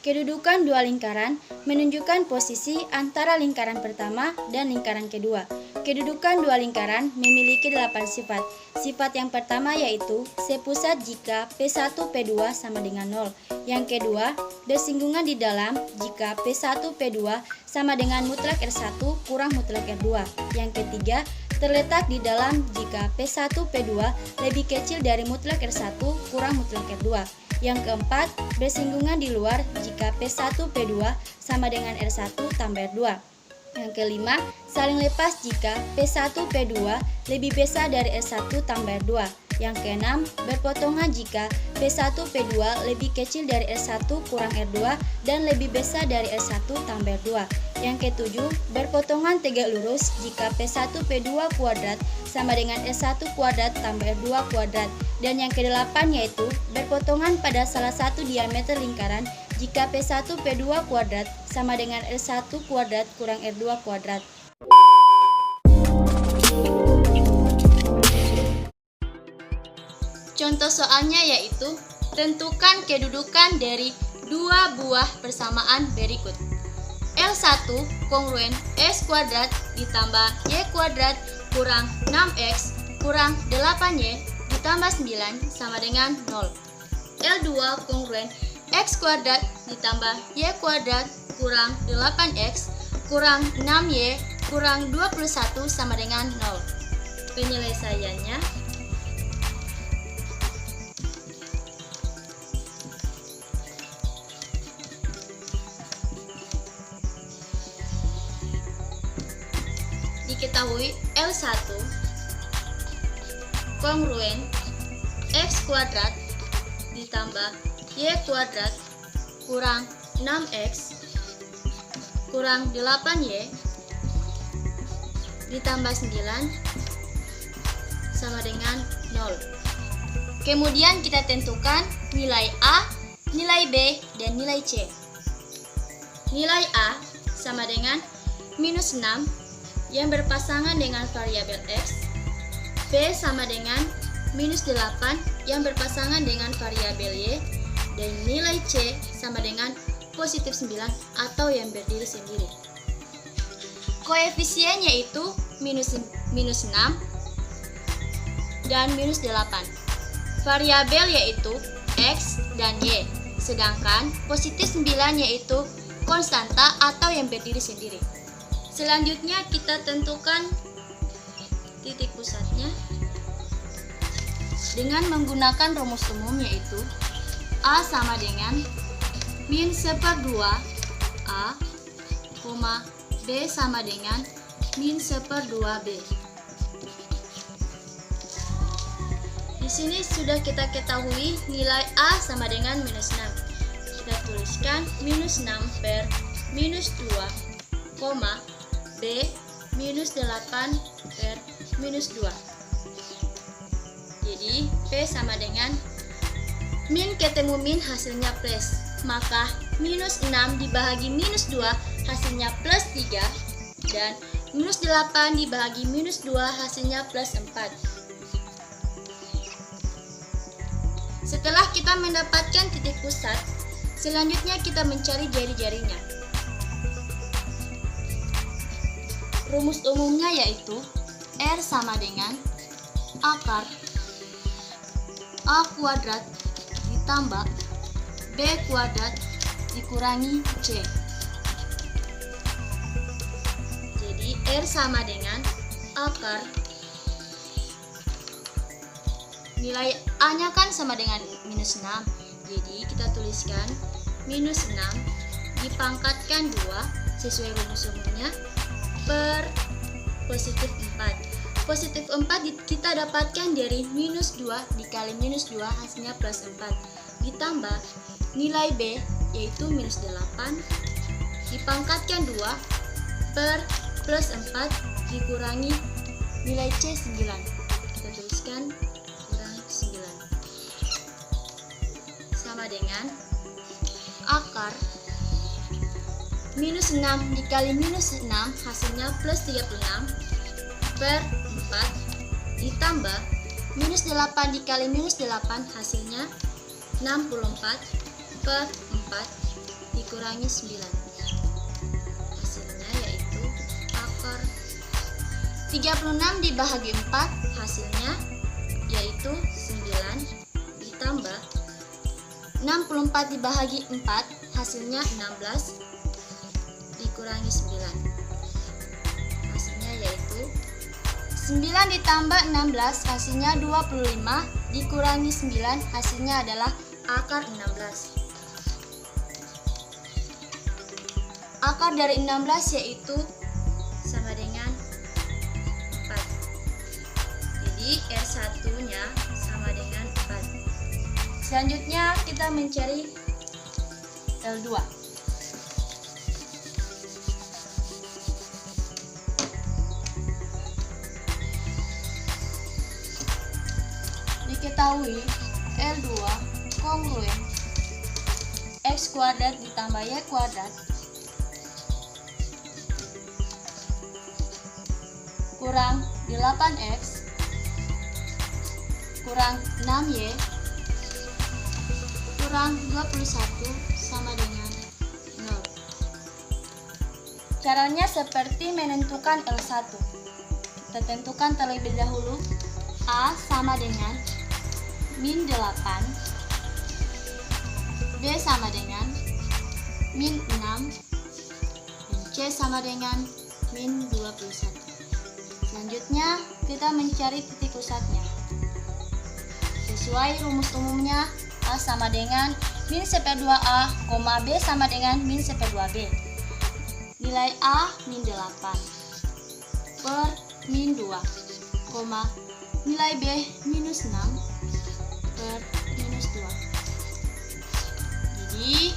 Kedudukan dua lingkaran menunjukkan posisi antara lingkaran pertama dan lingkaran kedua. Kedudukan dua lingkaran memiliki 8 sifat. Sifat yang pertama yaitu sepusat jika P1 P2 sama dengan 0. Yang kedua, bersinggungan di dalam jika P1 P2 sama dengan mutlak R1 kurang mutlak R2. Yang ketiga, terletak di dalam jika P1 P2 lebih kecil dari mutlak R1 kurang mutlak R2. Yang keempat, bersinggungan di luar jika P1 P2 sama dengan R1 tambah R2. Yang kelima, saling lepas jika P1 P2 lebih besar dari R1 tambah R2. Yang keenam, berpotongan jika P1 P2 lebih kecil dari R1 kurang R2 dan lebih besar dari R1 tambah R2. Yang ketujuh, berpotongan tegak lurus jika P1 P2 kuadrat sama dengan R1 kuadrat tambah R2 kuadrat. Dan yang kedelapan yaitu berpotongan pada salah satu diameter lingkaran jika P1 P2 kuadrat sama dengan R1 kuadrat kurang R2 kuadrat. Contoh soalnya yaitu tentukan kedudukan dari dua buah persamaan berikut. L1 kongruen S kuadrat ditambah Y kuadrat kurang 6X kurang 8Y ditambah 9 sama dengan 0. L2 kongruen X kuadrat ditambah Y kuadrat kurang 8X kurang 6Y kurang 21 sama dengan 0. Penyelesaiannya diketahui L1 kongruen X kuadrat ditambah Y kuadrat kurang 6X kurang 8Y ditambah 9 sama dengan 0. Kemudian kita tentukan nilai A, nilai B, dan nilai C. Nilai A sama dengan minus 6 yang berpasangan dengan variabel X, B sama dengan minus 8 yang berpasangan dengan variabel Y, dan nilai C sama dengan positif 9 atau yang berdiri sendiri. Koefisien yaitu minus 6 dan minus 8. Variabel yaitu X dan Y, sedangkan positif 9 yaitu konstanta atau yang berdiri sendiri. Selanjutnya kita tentukan titik pusatnya dengan menggunakan rumus umum yaitu A sama dengan min 1/2 A, B sama dengan min 1/2 B. Di sini sudah kita ketahui nilai A sama dengan minus 6. Kita tuliskan minus 6 per minus 2, B minus 8 per minus 2. Jadi P sama dengan min ketemu min hasilnya plus. Maka minus 6 dibagi minus 2 hasilnya plus 3. Dan minus 8 dibagi minus 2 hasilnya plus 4. Setelah kita mendapatkan titik pusat, selanjutnya kita mencari jari-jarinya. Rumus umumnya yaitu R sama dengan akar A kuadrat ditambah B kuadrat dikurangi C. Jadi R sama dengan akar, nilai A-nya kan sama dengan minus 6. Jadi kita tuliskan minus 6 dipangkatkan 2 sesuai rumus umumnya per positif 4. Positif 4 kita dapatkan dari minus 2 dikali minus 2 hasilnya plus 4. Ditambah nilai B yaitu minus 8 dipangkatkan 2 per plus 4 dikurangi nilai C 9. Kita tuliskan kurang 9 sama dengan akar minus 6 dikali minus 6 hasilnya plus 36 per 4 ditambah minus 8 dikali minus 8 hasilnya 64 per 4 dikurangi 9. Hasilnya yaitu akar 36 dibagi 4, hasilnya yaitu 9 ditambah 64 dibagi 4, hasilnya 16 dikurangi 9. Hasilnya yaitu 9 ditambah 16, hasilnya 25 dikurangi 9, hasilnya adalah akar 16. Akar dari 16 yaitu sama dengan 4. Jadi R1-nya sama dengan 4. Selanjutnya kita mencari L2. Diketahui L2 kongruen X kuadrat ditambah Y kuadrat kurang 8X kurang 6Y kurang 21 sama dengan 0. Caranya seperti menentukan L1. Kita tentukan terlebih dahulu A sama dengan min 8, B sama dengan min 6, dan C sama dengan min 21. Selanjutnya kita mencari titik pusatnya. Sesuai rumus umumnya, A sama dengan min CP2A, B sama dengan min CP2B. Nilai A min 8 per min 2, nilai B minus 6 per minus 2. Jadi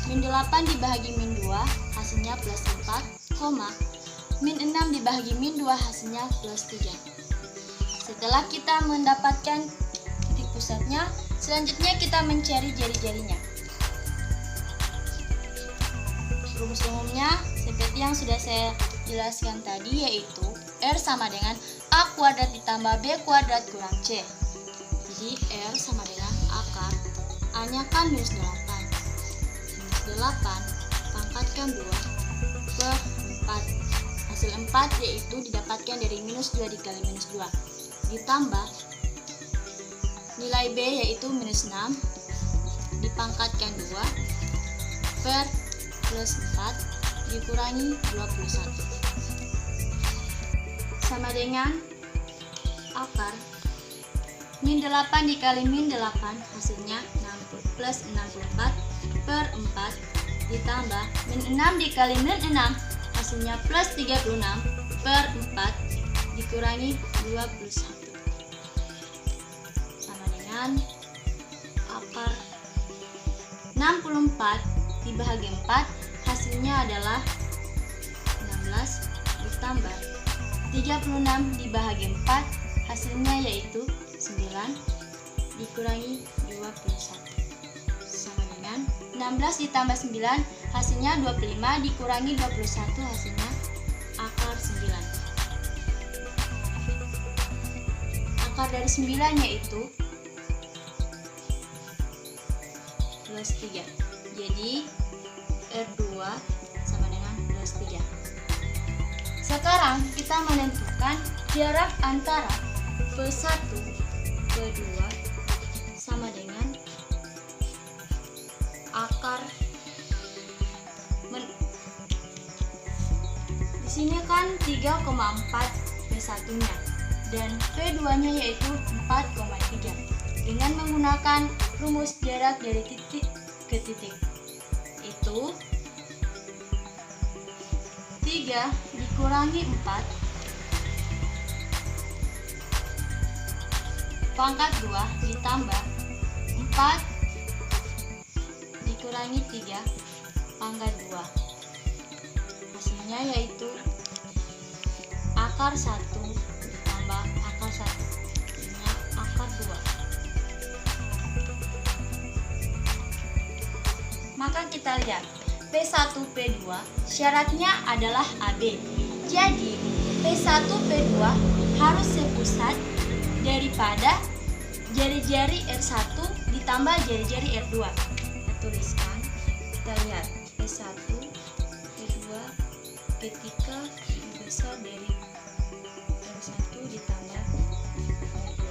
min 8 dibagi min 2 hasilnya plus 4, min 6 dibagi min 2 hasilnya plus 3. Setelah kita mendapatkan titik pusatnya, selanjutnya kita mencari jari-jarinya. Rumus umumnya seperti yang sudah saya jelaskan tadi, yaitu R sama dengan A kuadrat ditambah B kuadrat kurang C. Jadi R sama dengan akar A-nya kan minus 8. Minus 8 pangkatkan 2 per 4. Hasil 4 yaitu didapatkan dari minus 2 dikali minus 2. Ditambah nilai B yaitu minus 6 dipangkatkan 2 per plus 4 dikurangi 21 sama dengan akar min 8 dikali min 8 hasilnya 60 plus 64 per 4 ditambah min 6 dikali min 6 hasilnya plus 36 per 4 dikurangi 21 sama dengan akar 64 dibagi 4 hasilnya adalah 16 ditambah 36 dibagi 4 hasilnya yaitu 9 dikurangi 21 sama dengan 16 ditambah 9 hasilnya 25 dikurangi 21 hasilnya akar 9. Akar dari 9 yaitu plus 3. Jadi R2 sama dengan plus 3. Sekarang kita menentukan jarak antara P1, P2 sama dengan akar di sini kan 3,4 P1-nya dan P2-nya yaitu 4,3. Dengan menggunakan rumus jarak dari titik ke titik, itu 3 dikurangi 4 pangkat 2 ditambah 4 dikurangi 3 pangkat 2. Hasilnya yaitu akar 1 ditambah akar 1 hasilnya akar 2. Maka kita lihat P1, P2 syaratnya adalah AB. Jadi P1, P2 harus sepusat daripada jari-jari R1 ditambah jari-jari R2. Kita tuliskan kita lihat P1, P2 ketika lebih besar dari R1 ditambah R2.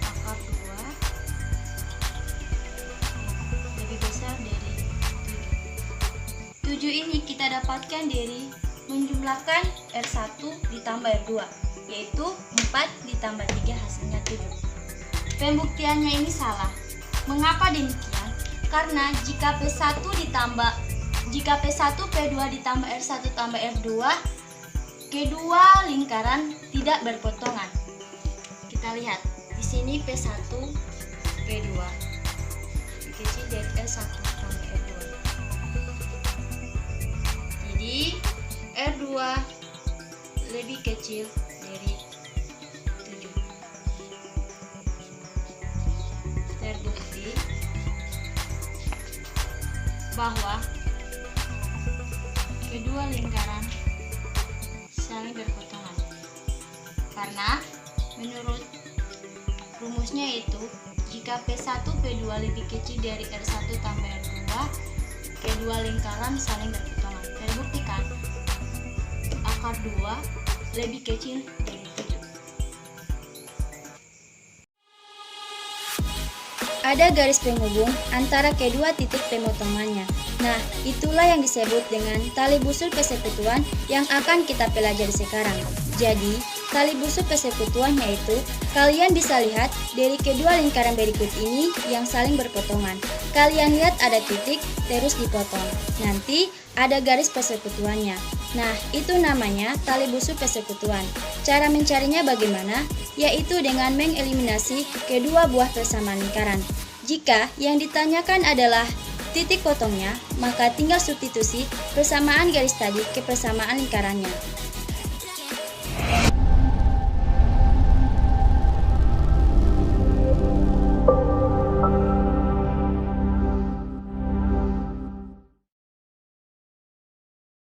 Akar 2 lebih besar dari 7. 7 ini kita dapatkan dari menjumlahkan R1 ditambah R2, yaitu 4 ditambah 3 hasilnya 7. Pembuktiannya ini salah. Mengapa demikian? Karena jika P1 P2 ditambah R1 tambah R2, kedua lingkaran tidak berpotongan. Kita lihat di sini P1 P2 lebih kecil dari R1 tambah R2. Jadi R2 lebih kecil dari 7. Terbukti bahwa kedua lingkaran saling berpotongan karena menurut rumusnya itu jika P1 P2 lebih kecil dari R1 tambah R2, kedua lingkaran saling berpotongan. Terbukti kan? Akar 2 lebih kecil dari 7. Ada garis penghubung antara kedua titik pemotongannya. Nah, itulah yang disebut dengan tali busur persekutuan yang akan kita pelajari sekarang. Jadi, tali busur persekutuan yaitu kalian bisa lihat dari kedua lingkaran berikut ini yang saling berpotongan. Kalian lihat ada titik terus dipotong. Nanti ada garis persekutuannya. Nah, itu namanya tali busur persekutuan. Cara mencarinya bagaimana? Yaitu dengan mengeliminasi kedua buah persamaan lingkaran. Jika yang ditanyakan adalah titik potongnya, maka tinggal substitusi persamaan garis tadi ke persamaan lingkarannya.